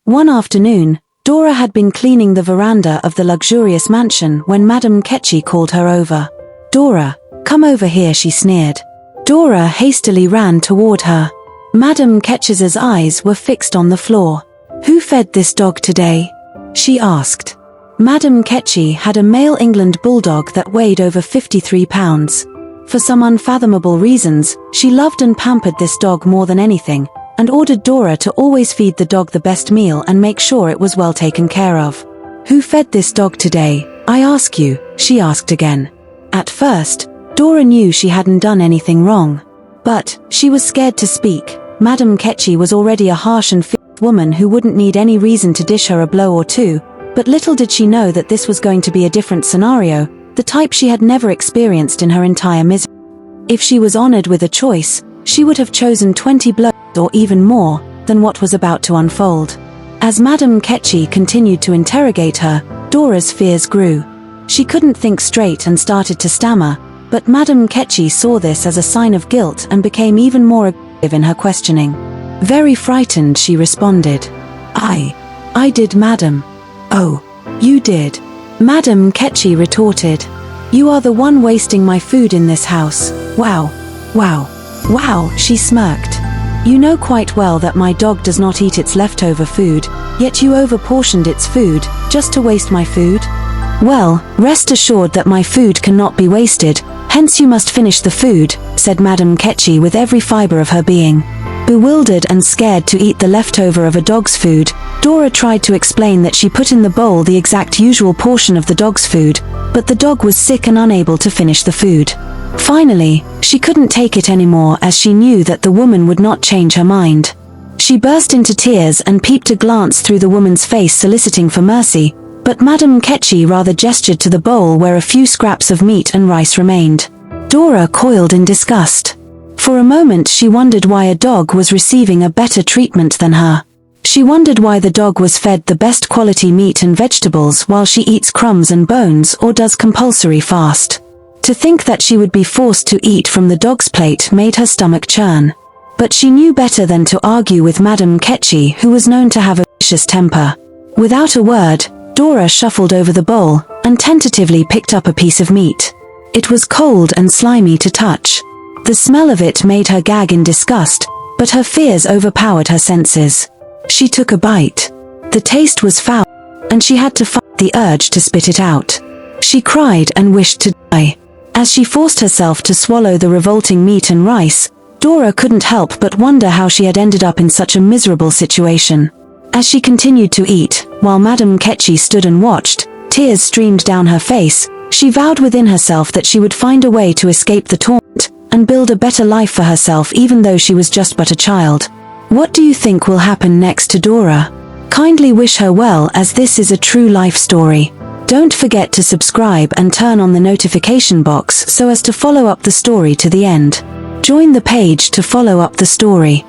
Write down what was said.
One afternoon, Dora had been cleaning the veranda of the luxurious mansion when Madame Ketchy called her over. "Dora, come over here," she sneered. Dora hastily ran toward her. Madame Ketchy's eyes were fixed on the floor. "Who fed this dog today?" she asked. Madame Ketchy had a male England bulldog that weighed over 53 pounds. For some unfathomable reasons, she loved and pampered this dog more than anything, and ordered Dora to always feed the dog the best meal and make sure it was well taken care of. "Who fed this dog today, I ask you?" she asked again. At first, Dora knew she hadn't done anything wrong. But she was scared to speak. Madame Ketchy was already a harsh and fierce woman who wouldn't need any reason to dish her a blow or two, but little did she know that this was going to be a different scenario, the type she had never experienced in her entire misery. If she was honored with a choice, she would have chosen 20 blows or even more than what was about to unfold. As Madame Ketchy continued to interrogate her, Dora's fears grew. She couldn't think straight and started to stammer, but Madame Ketchy saw this as a sign of guilt and became even more aggressive in her questioning. Very frightened, she responded. I did, madam." "Oh, you did?" Madame Ketchy retorted. "You are the one wasting my food in this house. Wow, she smirked. "You know quite well that my dog does not eat its leftover food, yet you overportioned its food, just to waste my food? Well, rest assured that my food cannot be wasted, hence you must finish the food," said Madame Ketchy with every fiber of her being. Bewildered and scared to eat the leftover of a dog's food, Dora tried to explain that she put in the bowl the exact usual portion of the dog's food, but the dog was sick and unable to finish the food. Finally, she couldn't take it anymore as she knew that the woman would not change her mind. She burst into tears and peeped a glance through the woman's face soliciting for mercy, but Madame Ketchy rather gestured to the bowl where a few scraps of meat and rice remained. Dora coiled in disgust. For a moment she wondered why a dog was receiving a better treatment than her. She wondered why the dog was fed the best quality meat and vegetables while she eats crumbs and bones or does compulsory fast. To think that she would be forced to eat from the dog's plate made her stomach churn. But she knew better than to argue with Madame Ketchy, who was known to have a vicious temper. Without a word, Dora shuffled over the bowl and tentatively picked up a piece of meat. It was cold and slimy to touch. The smell of it made her gag in disgust, but her fears overpowered her senses. She took a bite. The taste was foul, and she had to fight the urge to spit it out. She cried and wished to die. As she forced herself to swallow the revolting meat and rice, Dora couldn't help but wonder how she had ended up in such a miserable situation. As she continued to eat, while Madame Ketchy stood and watched, tears streamed down her face, she vowed within herself that she would find a way to escape the torment and build a better life for herself even though she was just but a child. What do you think will happen next to Dora? Kindly wish her well, as this is a true life story. Don't forget to subscribe and turn on the notification box so as to follow up the story to the end. Join the page to follow up the story.